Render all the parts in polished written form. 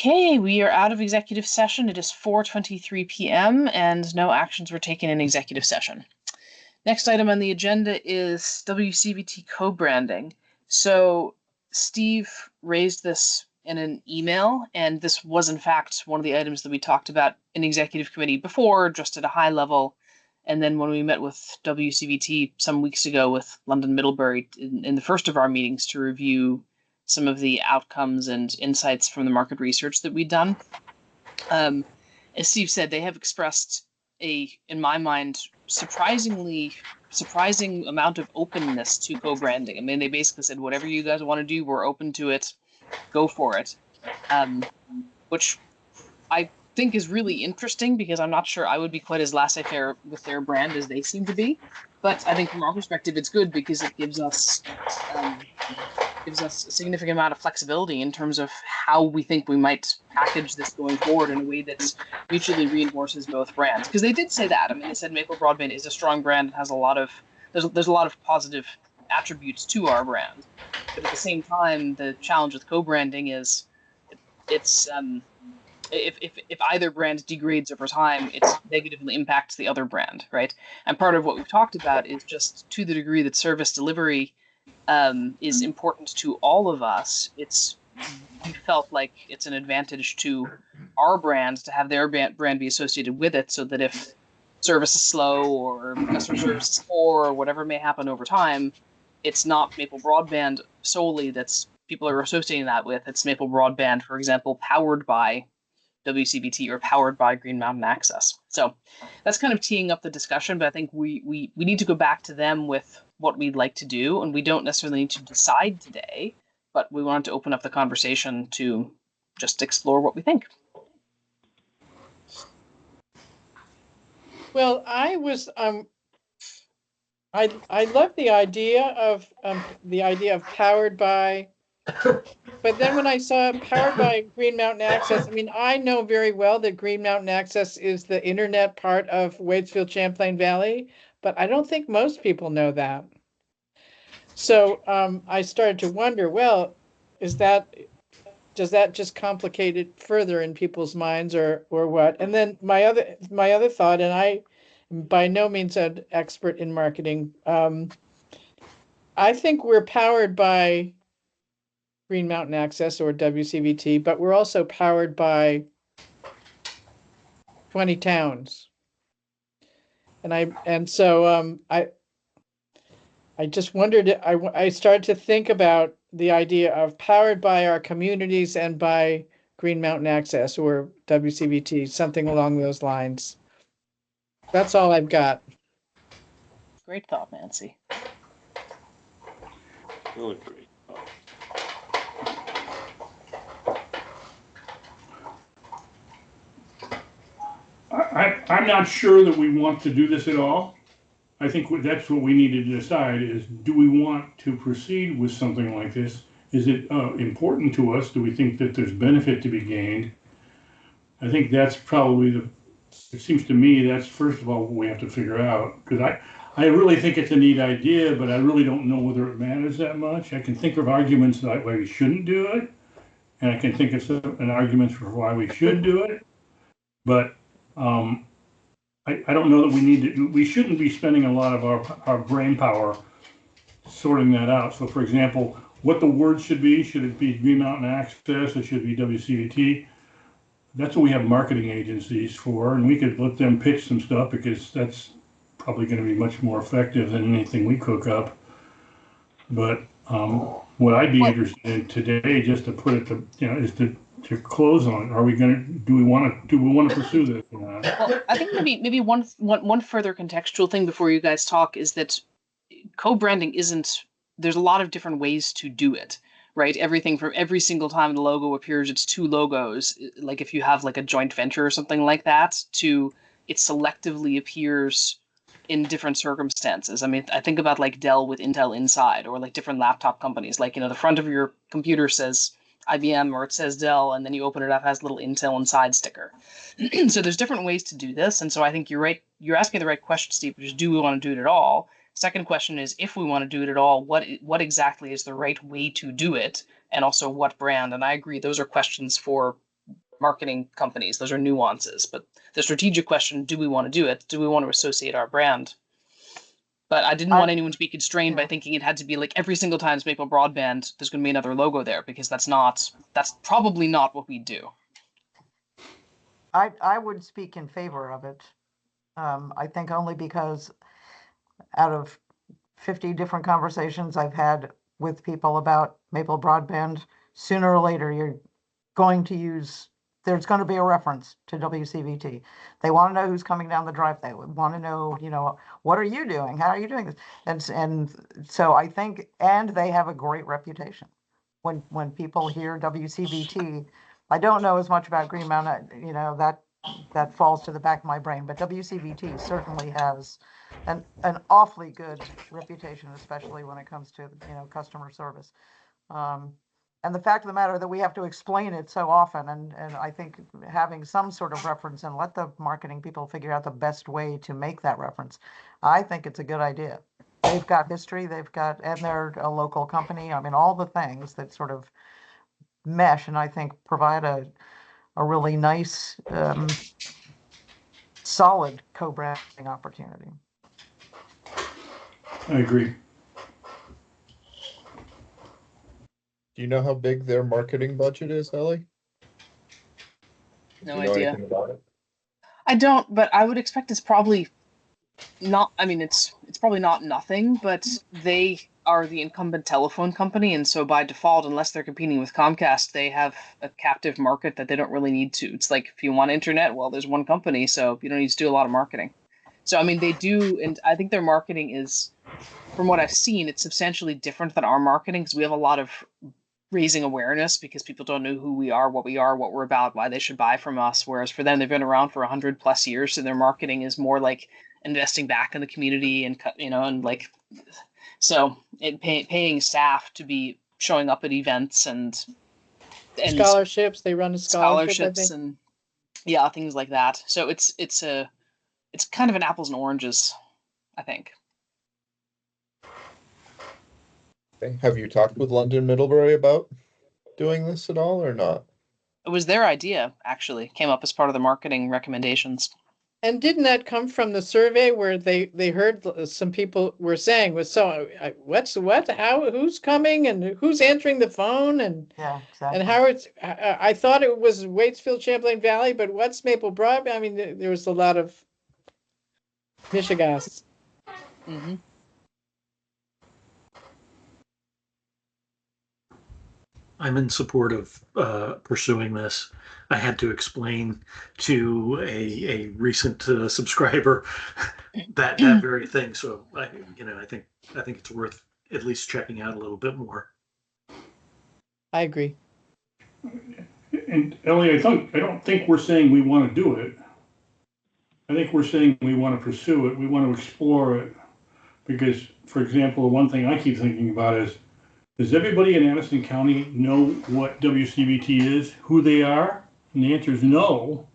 Okay, we are out of executive session. It is 4:23 p.m. and no actions were taken in executive session. Next item on the agenda is WCBT co-branding. So Steve raised this in an email, and this was in fact one of the items that we talked about in executive committee before, just at a high level. And then when we met with WCBT some weeks ago with London Middlebury in the first of our meetings to review some of the outcomes and insights from the market research that we'd done. As Steve said, they have expressed in my mind, surprising amount of openness to co-branding. I mean, they basically said, whatever you guys want to do, we're open to it, go for it. Which I think is really interesting because I'm not sure I would be quite as laissez-faire with their brand as they seem to be. But I think from our perspective, it's good because it gives us a significant amount of flexibility in terms of how we think we might package this going forward in a way that mutually reinforces both brands. Because they did say that. I mean, they said Maple Broadband is a strong brand and has a lot of there's a lot of positive attributes to our brand. But at the same time, the challenge with co-branding is it's if either brand degrades over time, it negatively impacts the other brand, right? And part of what we've talked about is just to the degree that service delivery is important to all of us. We felt like it's an advantage to our brands to have their brand be associated with it, so that if service is slow or customer service is poor or whatever may happen over time, it's not Maple Broadband solely that's people are associating that with. It's Maple Broadband, for example, powered by WCBT or powered by Green Mountain Access. So that's kind of teeing up the discussion, but I think we need to go back to them with what we'd like to do, and we don't necessarily need to decide today, but we wanted to open up the conversation to just explore what we think. Well, I love the idea of powered by, but then when I saw powered by Green Mountain Access, I mean, I know very well that Green Mountain Access is the internet part of Waitsfield Champlain Valley, but I don't think most people know that. So I started to wonder, well, does that just complicate it further in people's minds, or what? And then my other thought, and I by no means an expert in marketing, I think we're powered by Green Mountain Access or WCBT, but we're also powered by 20 towns. And so I just wondered, I started to think about the idea of powered by our communities and by Green Mountain Access or WCBT, something along those lines. That's all I've got. Great thought, Nancy. Really great. I'm not sure that we want to do this at all. I think that's what we need to decide is, do we want to proceed with something like this? Is it important to us? Do we think that there's benefit to be gained? I think that's probably it seems to me that's first of all what we have to figure out, because I really think it's a neat idea, but I really don't know whether it matters that much. I can think of arguments why we shouldn't do it, and I can think of an arguments for why we should do it, but I don't know that we shouldn't be spending a lot of our brain power sorting that out. So for example, what the word should it be Green Mountain Access, it should be WCBT? That's what we have marketing agencies for, and we could let them pitch some stuff because that's probably going to be much more effective than anything we cook up. But what I'd be interested in today, just to put it to, is to close on it. Do we want to pursue this or not? Well, I think maybe one further contextual thing before you guys talk is that co-branding there's a lot of different ways to do it, right? Everything from every single time the logo appears, it's two logos. Like if you have like a joint venture or something like that, to it selectively appears in different circumstances. I mean, I think about like Dell with Intel inside, or like different laptop companies, like, the front of your computer says IBM or it says Dell, and then you open it up, it has a little Intel inside sticker. So there's different ways to do this. And so I think you're right. You're asking the right question, Steve, which is, do we want to do it at all? Second question is, if we want to do it at all, what exactly is the right way to do it? And also what brand? And I agree, those are questions for marketing companies. Those are nuances. But the strategic question, do we want to do it? Do we want to associate our brand? But I didn't want anyone to be constrained by thinking it had to be like every single time it's Maple Broadband, there's going to be another logo there, because that's probably not what we do. I would speak in favor of it. I think only because out of 50 different conversations I've had with people about Maple Broadband, sooner or later you're going to use, there's going to be a reference to WCVT. They want to know who's coming down the drive. They would want to know, what are you doing? How are you doing this? And so I think, and they have a great reputation. When people hear WCVT, I don't know as much about Green Mountain, that falls to the back of my brain, but WCVT certainly has an awfully good reputation, especially when it comes to, customer service. And the fact of the matter that we have to explain it so often, and I think having some sort of reference and let the marketing people figure out the best way to make that reference, I think it's a good idea. They've got history, and they're a local company. I mean, all the things that sort of mesh and I think provide a really nice, solid co-branding opportunity. I agree. Do you know how big their marketing budget is, Ellie? No Do you know idea. anything about it? I don't, but I would expect it's probably not, I mean, it's probably not nothing, but they are the incumbent telephone company, and so by default, unless they're competing with Comcast, they have a captive market that they don't really need to. It's like, if you want internet, well, there's one company, so you don't need to do a lot of marketing. So, I mean, they do, and I think their marketing is, from what I've seen, it's substantially different than our marketing, because we have a lot of raising awareness, because people don't know who we are, what we're about, why they should buy from us, whereas for them, they've been around for 100+ years, so their marketing is more like investing back in the community and and like, so paying staff to be showing up at events and Scholarships, they run a scholarship, I scholarships think. and things like that. So it's kind of an apples and oranges, I think. Okay. Have you talked with London Middlebury about doing this at all or not? It was their idea, actually, came up as part of the marketing recommendations. And didn't that come from the survey where they heard some people were saying, who's coming and who's answering the phone and Yeah, exactly. and how it's, I thought it was Waitsfield, Champlain Valley, but what's Maple Broadband? I mean, there was a lot of Michigas. Mm-hmm. I'm in support of pursuing this. I had to explain to a recent subscriber that very thing. So I think it's worth at least checking out a little bit more. I agree. And Ellie, I don't think we're saying we want to do it. I think we're saying we want to pursue it. We want to explore it. Because, for example, one thing I keep thinking about is, does everybody in Addison County know what WCVT is, who they are? And the answer is no.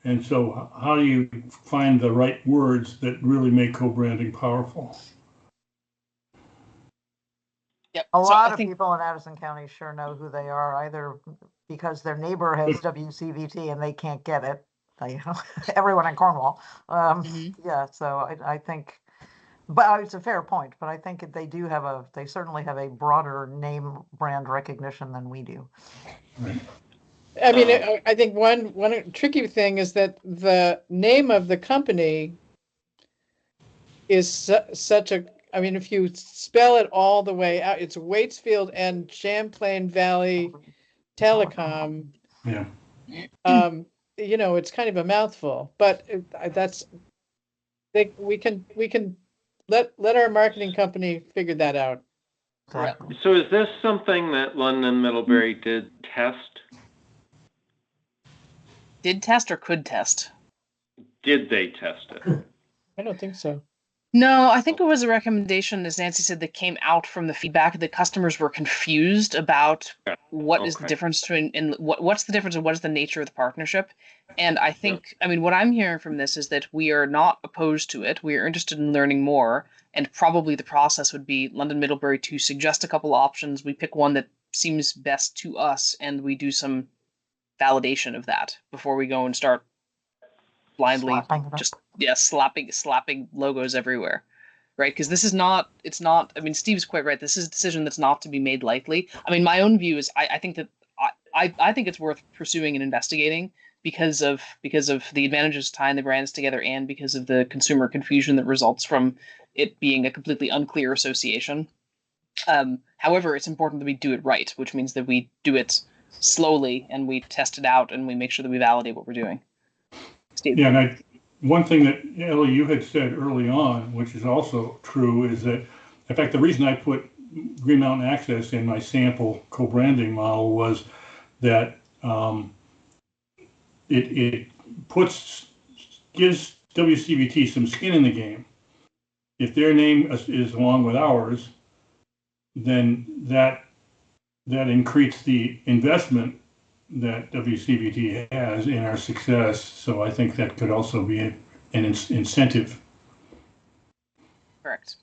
And so how do you find the right words that really make co-branding powerful? Yep. A lot of people in Addison County sure know who they are, either because their neighbor has WCVT and they can't get it. Everyone in Cornwall. Yeah, so I think, but it's a fair point, but I think they certainly have a broader name brand recognition than we do. Right. I mean, I think one tricky thing is that the name of the company is such a, I mean, if you spell it all the way out, it's Waitsfield and Champlain Valley Telecom. Yeah. It's kind of a mouthful, but we can let our marketing company figure that out. Exactly. So is this something that London Middlebury did test? Did test or could test? Did they test it? I don't think so. No, I think it was a recommendation, as Nancy said, that came out from the feedback that customers were confused about what is the difference between, and what's the difference and what is the nature of the partnership. And I think, I mean, what I'm hearing from this is that we are not opposed to it. We are interested in learning more. And probably the process would be London Middlebury to suggest a couple options. We pick one that seems best to us, and we do some validation of that before we go and start blindly Slapping it up. just slapping logos everywhere, right? Because this is not, it's not, I mean, Steve's quite right, this is a decision that's not to be made lightly. I mean, my own view is I think that I think it's worth pursuing and investigating because of the advantages of tying the brands together and because of the consumer confusion that results from it being a completely unclear association. However, it's important that we do it right, which means that we do it slowly and we test it out and we make sure that we validate what we're doing. Steve. Yeah, and one thing that, Ellie, you had said early on, which is also true, is that, in fact, the reason I put Green Mountain Access in my sample co-branding model was that it gives WCBT some skin in the game. If their name is along with ours, then that increases the investment that WCBT has in our success. So I think that could also be an incentive. Correct.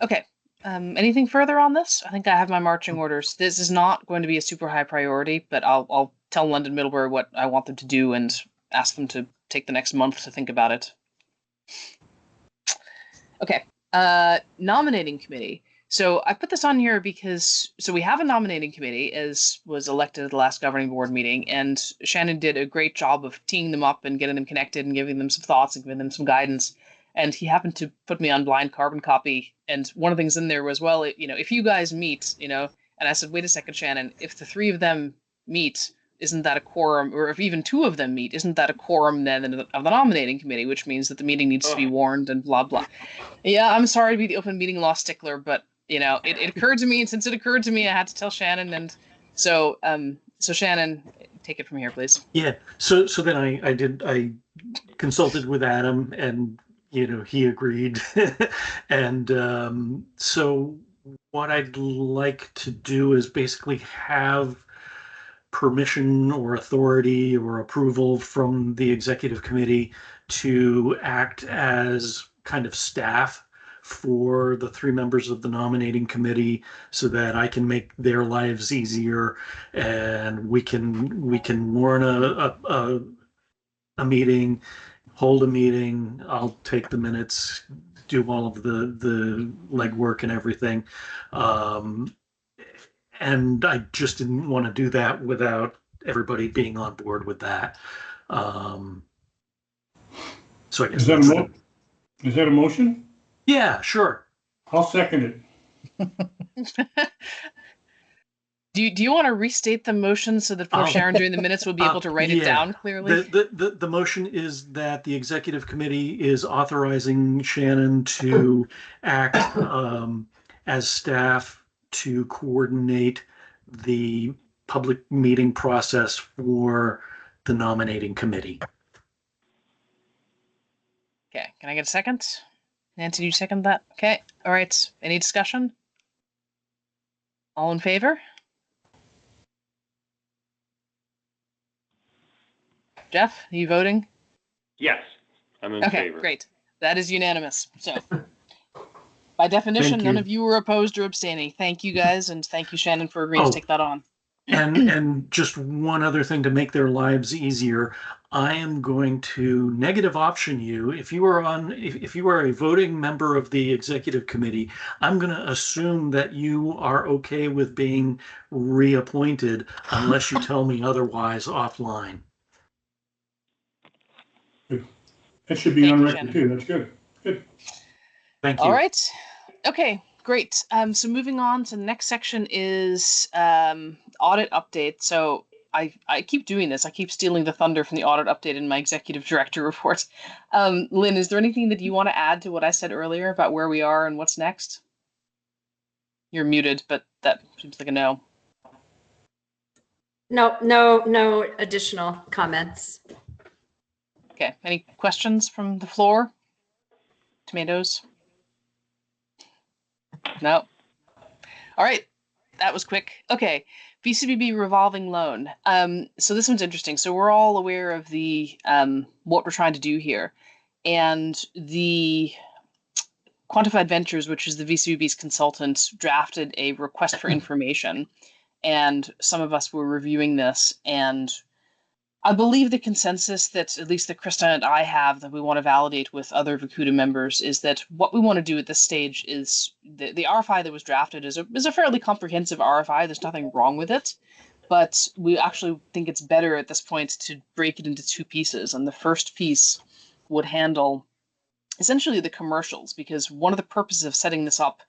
Okay. Anything further on this? I think I have my marching orders. This is not going to be a super high priority, but I'll tell London Middlebury what I want them to do and ask them to take the next month to think about it. Okay. Nominating committee. So I put this on here because, so we have a nominating committee, as was elected at the last governing board meeting, and Shannon did a great job of teeing them up and getting them connected and giving them some thoughts and giving them some guidance. And he happened to put me on blind carbon copy. And one of the things in there was, well, if you guys meet, and I said, wait a second, Shannon, if the three of them meet, isn't that a quorum? Or if even two of them meet, isn't that a quorum then of the nominating committee, which means that the meeting needs to be warned and blah, blah. Yeah, I'm sorry to be the open meeting law stickler, but it occurred to me, and since it occurred to me, I had to tell Shannon, and so Shannon, take it from here, please. Yeah. So then I consulted with Adam, and he agreed, and so what I'd like to do is basically have permission or authority or approval from the executive committee to act as kind of staff for the three members of the nominating committee so that I can make their lives easier, and we can warn a meeting, hold a meeting. I'll take the minutes, do all of the legwork and everything. And I just didn't want to do that without everybody being on board with that. So I guess is that a motion? Yeah, sure. I'll second it. Do you want to restate the motion so that for Sharon doing the minutes we'll be able to write it down clearly? The motion is that the executive committee is authorizing Shannon to act as staff to coordinate the public meeting process for the nominating committee. Okay, can I get a second? Nancy, do you second that? Okay, all right. Any discussion? All in favor? Jeff, are you voting? Yes, I'm in favor. Okay, great. That is unanimous. So, by definition, none of you were opposed or abstaining. Thank you, guys, and thank you, Shannon, for agreeing to take that on. And just one other thing to make their lives easier, I am going to negative option you. If you are a voting member of the executive committee, I'm going to assume that you are okay with being reappointed unless you tell me otherwise offline. That should be on record too. That's good. Good. Thank you. All right. Okay, great. So moving on to the next section is audit update. So I keep doing this. I keep stealing the thunder from the audit update in my executive director report. Lynn, is there anything that you want to add to what I said earlier about where we are and what's next? You're muted, but that seems like a no. No additional comments. Okay, any questions from the floor? Tomatoes? No. All right, that was quick. Okay, VCBB revolving loan. So this one's interesting. So we're all aware of the what we're trying to do here, and the Quantified Ventures, which is the VCBB's consultant, drafted a request for information. and some of us were reviewing this, and I believe the consensus that at least that Krista and I have that we want to validate with other Vacuda members is that what we want to do at this stage is the RFI that was drafted is a fairly comprehensive RFI. There's nothing wrong with it, but we actually think it's better at this point to break it into two pieces. And the first piece would handle essentially the commercials, because one of the purposes of setting this up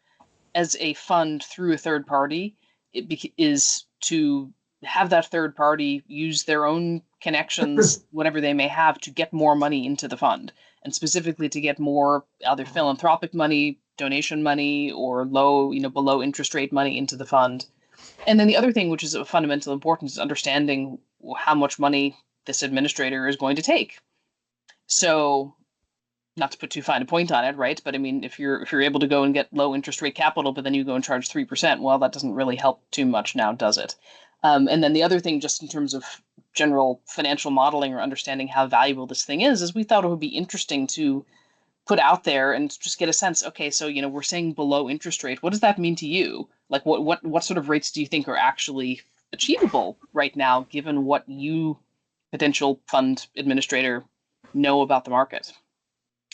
as a fund through a third party is to have that third party use their own connections, whatever they may have, to get more money into the fund, and specifically to get more either philanthropic money, donation money, or below interest rate money into the fund. And then the other thing, which is of fundamental importance, is understanding how much money this administrator is going to take. So, not to put too fine a point on it, right? But I mean, if you're able to go and get low interest rate capital, but then you go and charge 3%, well, that doesn't really help too much now, does it? And then the other thing, just in terms of general financial modeling or understanding how valuable this thing is we thought it would be interesting to put out there and just get a sense. Okay, so we're saying below interest rate. What does that mean to you? Like, what sort of rates do you think are actually achievable right now, given what you, potential fund administrator, know about the market?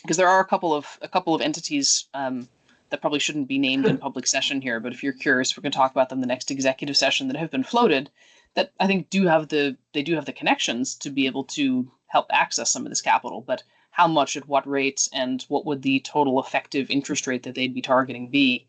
Because there are a couple of entities that probably shouldn't be named in public session here, but if you're curious, we're going to talk about them the next executive session, that have been floated, that I think do have the connections to be able to help access some of this capital. But how much, at what rates, and what would the total effective interest rate that they'd be targeting be?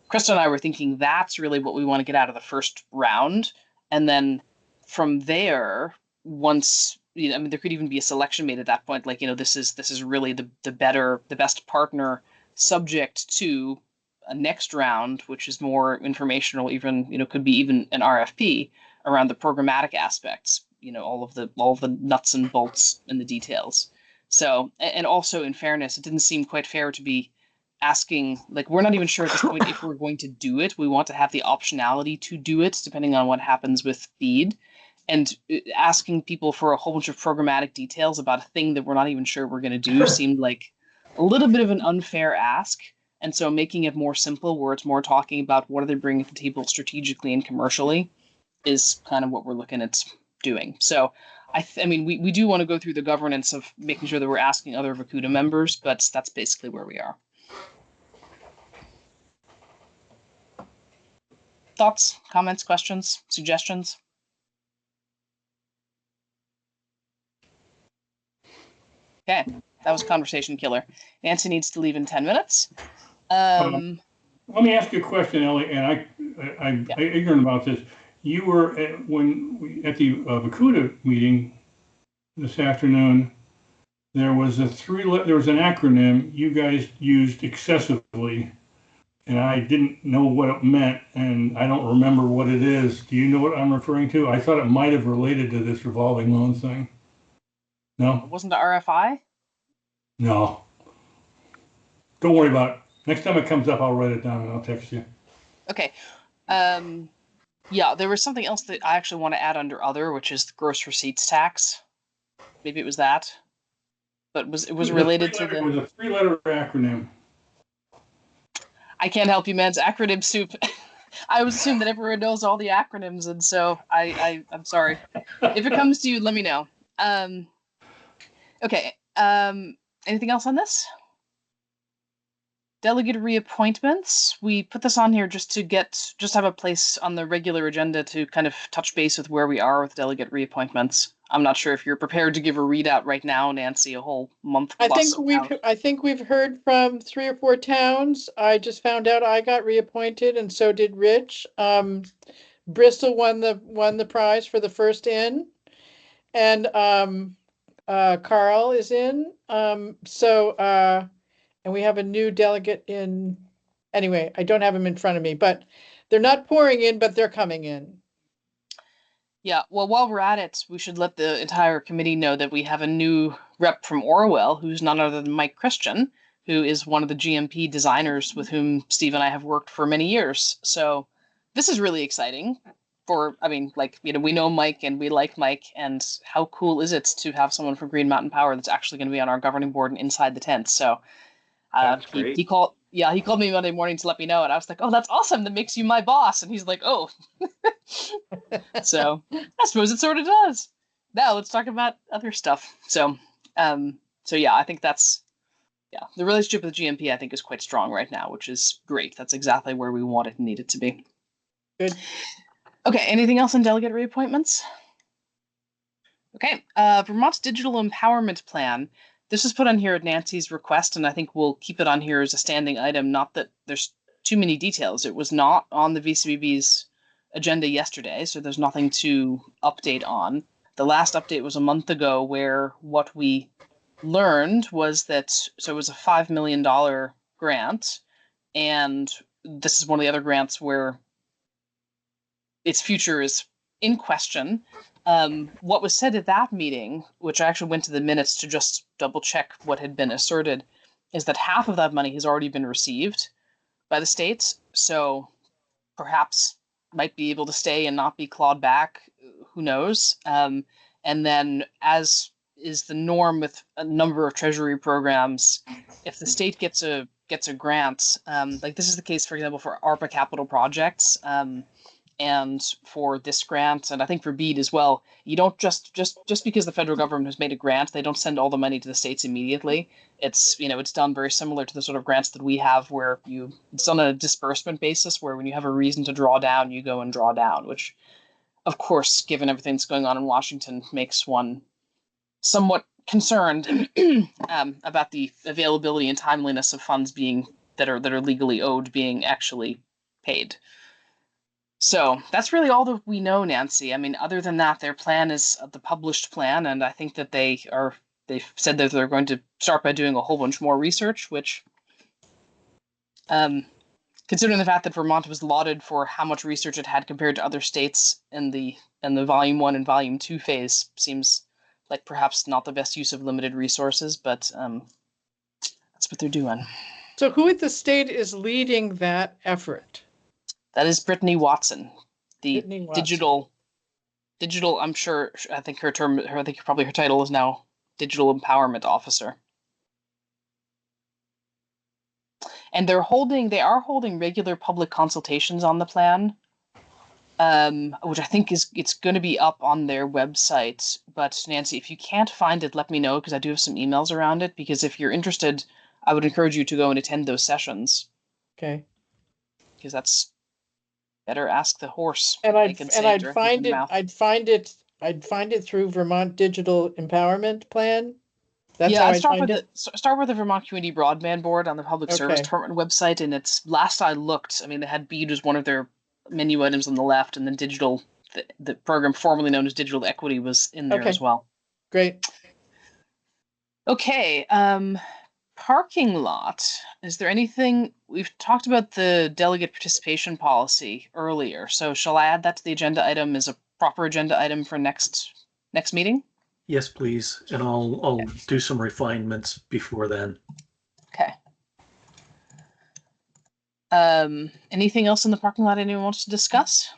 Krista and I were thinking that's really what we want to get out of the first round, and then from there, once there could even be a selection made at that point. Like, this is really the best partner, subject to a next round, which is more informational, even, could be even an RFP around the programmatic aspects, all of the nuts and bolts and the details. So, and also in fairness, it didn't seem quite fair to be asking, like, we're not even sure at this point if we're going to do it. We want to have the optionality to do it depending on what happens with BEAD. And asking people for a whole bunch of programmatic details about a thing that we're not even sure we're going to do seemed like a little bit of an unfair ask. And so making it more simple, where it's more talking about what are they bringing to the table strategically and commercially, is kind of what we're looking at doing. So we do want to go through the governance of making sure that we're asking other Vacuda members, but that's basically where we are. Thoughts, comments, questions, suggestions? Okay, that was conversation killer. Nancy needs to leave in 10 minutes. Let me ask you a question, Ellie, and I'm ignorant about this. You were at the Vacuda meeting this afternoon. There was an acronym you guys used excessively, and I didn't know what it meant, and I don't remember what it is. Do you know what I'm referring to? I thought it might have related to this revolving loan thing. No? It wasn't the RFI? No. Don't worry about it. Next time it comes up, I'll write it down and I'll text you. Okay. Yeah, there was something else that I actually want to add under other, which is the gross receipts tax. Maybe it was that. But it was related to the... It was a 3-letter acronym. I can't help you, man. It's acronym soup. I always assume that everyone knows all the acronyms, and so I'm sorry. If it comes to you, let me know. Okay. Anything else on this? Delegate reappointments. We put this on here just to have a place on the regular agenda to kind of touch base with where we are with delegate reappointments. I'm not sure if you're prepared to give a readout right now, Nancy, a whole month plus. I think we've heard from 3 or 4 towns. I just found out I got reappointed, and so did Rich. Bristol won the prize for the first in, and Carl is in. And we have a new delegate in. Anyway, I don't have him in front of me, but they're not pouring in, but they're coming in. Yeah, well, while we're at it, we should let the entire committee know that we have a new rep from Orwell, who's none other than Mike Christian, who is one of the GMP designers with whom Steve and I have worked for many years. So this is really exciting. We know Mike and we like Mike, and how cool is it to have someone from Green Mountain Power that's actually going to be on our governing board and inside the tent. So he Yeah, he called me Monday morning to let me know, and I was like, "Oh, that's awesome! That makes you my boss." And he's like, "Oh." So I suppose it sort of does. Now let's talk about other stuff. So yeah, I think that's the relationship with GMP. I think is quite strong right now, which is great. That's exactly where we want it and need it to be. Good. Okay. Anything else on delegate reappointments? Okay. Vermont's Digital Empowerment Plan. This was put on here at Nancy's request, and I think we'll keep it on here as a standing item. Not that there's too many details. It was not on the VCBB's agenda yesterday, so there's nothing to update on. The last update was a month ago, where what we learned was that it was a $5 million grant, and this is one of the other grants where its future is in question. What was said at that meeting, which I actually went to the minutes to just double check what had been asserted, is that half of that money has already been received by the states. So perhaps might be able to stay and not be clawed back. Who knows? And then, as is the norm with a number of Treasury programs, if the state gets a grant, like this is the case, for example, for ARPA capital projects. And for this grant, and I think for BEAD as well, you don't just because the federal government has made a grant, they don't send all the money to the states immediately. It's it's done very similar to the sort of grants that we have, where it's on a disbursement basis, where when you have a reason to draw down, you go and draw down, which, of course, given everything that's going on in Washington, makes one somewhat concerned about the availability and timeliness of funds that are legally owed being actually paid. So that's really all that we know, Nancy. I mean, other than that, their plan is the published plan, and I think that they've said that they're going to start by doing a whole bunch more research, which, considering the fact that Vermont was lauded for how much research it had compared to other states in the Volume 1 and Volume 2 phase, seems like perhaps not the best use of limited resources, but that's what they're doing. So who at the state is leading that effort? That is Brittany Watson, the Brittany Watson. digital. I think her title is now Digital Empowerment Officer. And they are holding regular public consultations on the plan, which I think it's going to be up on their website. But Nancy, if you can't find it, let me know, because I do have some emails around it. Because if you're interested, I would encourage you to go and attend those sessions. Okay. Because that's better ask the horse. And I'd find it through Vermont Digital Empowerment Plan. That's how I'd find it. Start with the Vermont Community Broadband Board on the Public Service Department website, and it's last I looked. I mean, they had BEAD as one of their menu items on the left, and then digital, the program formerly known as Digital Equity, was in there as well. Great. Okay. Parking lot. Is there anything? We've talked about the delegate participation policy earlier, so shall I add that to the agenda item as a proper agenda item for next meeting? Yes, please, and I'll do some refinements before then. Okay. Anything else in the parking lot anyone wants to discuss?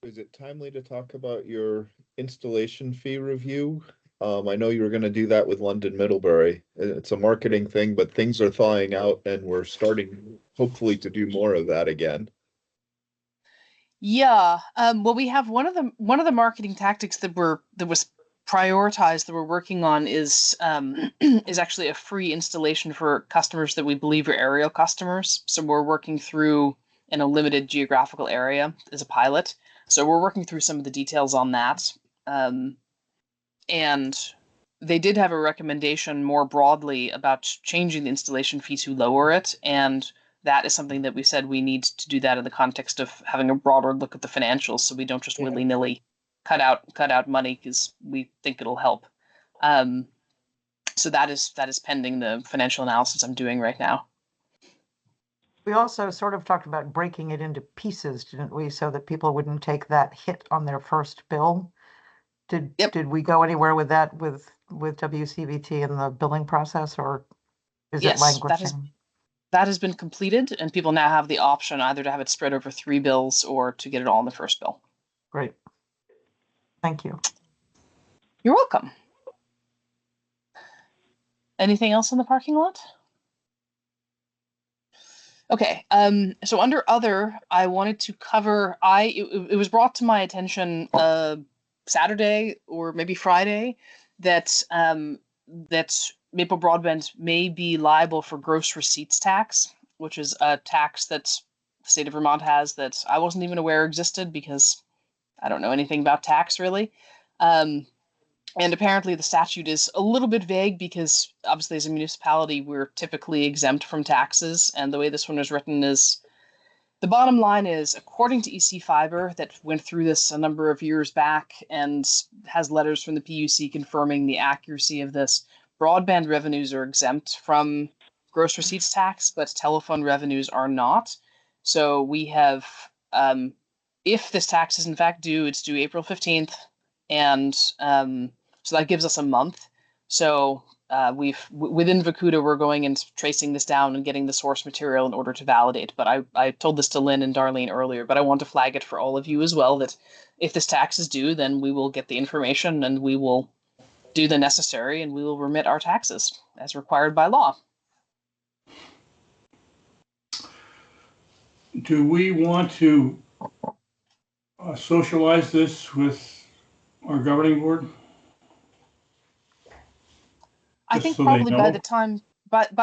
Is it timely to talk about your installation fee review? I know you were going to do that with London Middlebury. It's a marketing thing, but things are thawing out, and we're starting, hopefully, to do more of that again. Yeah. Well, we have one of the marketing tactics that was prioritized that we're working on is actually a free installation for customers that we believe are aerial customers. So we're working through in a limited geographical area as a pilot. So we're working through some of the details on that. And they did have a recommendation more broadly about changing the installation fee to lower it. And that is something that we said we need to do that in the context of having a broader look at the financials, so we don't just willy-nilly cut out money because we think it'll help. So that is pending the financial analysis I'm doing right now. We also sort of talked about breaking it into pieces, didn't we? So that people wouldn't take that hit on their first bill. Did we go anywhere with that with WCVT and the billing process, or is it languishing? That has been completed, and people now have the option either to have it spread over 3 bills or to get it all in the first bill. Great. Thank you. You're welcome. Anything else in the parking lot? Okay, so under other, I wanted to cover, it was brought to my attention Saturday or maybe Friday that that Maple Broadband may be liable for gross receipts tax, which is a tax that the state of Vermont has that I wasn't even aware existed because I don't know anything about tax really. And apparently the statute is a little bit vague because obviously as a municipality, we're typically exempt from taxes. And the way this one is written is, the bottom line is, according to EC Fiber, that went through this a number of years back and has letters from the PUC confirming the accuracy of this, broadband revenues are exempt from gross receipts tax, but telephone revenues are not. So we have, if this tax is in fact due, it's due April 15th. And so that gives us a month. So within Vacuda, we're going and tracing this down and getting the source material in order to validate. But I told this to Lynn and Darlene earlier, but I want to flag it for all of you as well, that if this tax is due, then we will get the information and we will do the necessary and we will remit our taxes as required by law. Do we want to socialize this with our governing board? I Just think so they probably by know?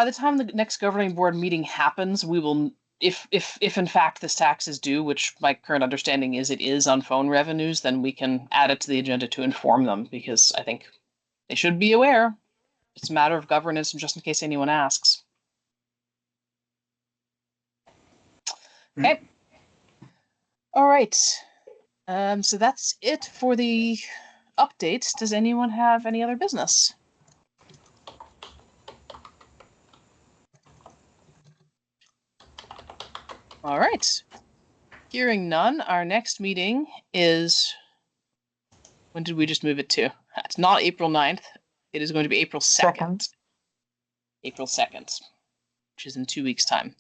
the time the next governing board meeting happens, we will, if in fact this tax is due, which my current understanding is it is on phone revenues, then we can add it to the agenda to inform them, because I think they should be aware. It's a matter of governance, and just in case anyone asks. Okay. All right. So that's it for the updates. Does anyone have any other business? All right. Hearing none, our next meeting is, when did we just move it to? It's not April 9th. It is going to be April 2nd. April 2nd, which is in 2 weeks' time.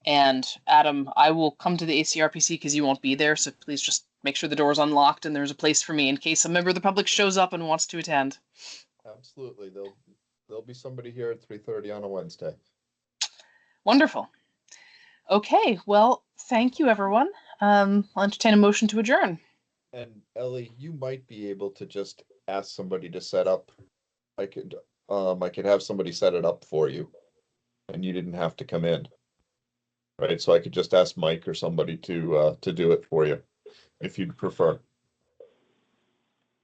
And Adam, I will come to the ACRPC because you won't be there, so please just make sure the door is unlocked and there's a place for me in case a member of the public shows up and wants to attend. Absolutely. There'll be somebody here at 3:30 on a Wednesday. Wonderful. Okay, well, thank you, everyone. I'll entertain a motion to adjourn. And Ellie, you might be able to just ask somebody to set up. I could have somebody set it up for you, and you didn't have to come in. Right, so I could just ask Mike or somebody to do it for you, if you'd prefer.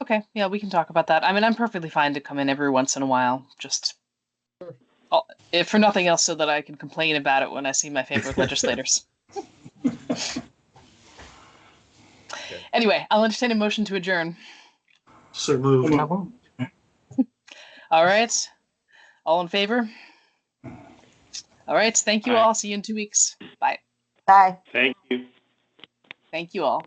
Okay, yeah, we can talk about that. I mean, I'm perfectly fine to come in every once in a while, just if for nothing else, so that I can complain about it when I see my favorite legislators. Okay. Anyway, I'll entertain a motion to adjourn. So moved. All right. All in favor? All right. Thank you Aye. all. See you in 2 weeks. Bye. Bye. Thank you. Thank you all.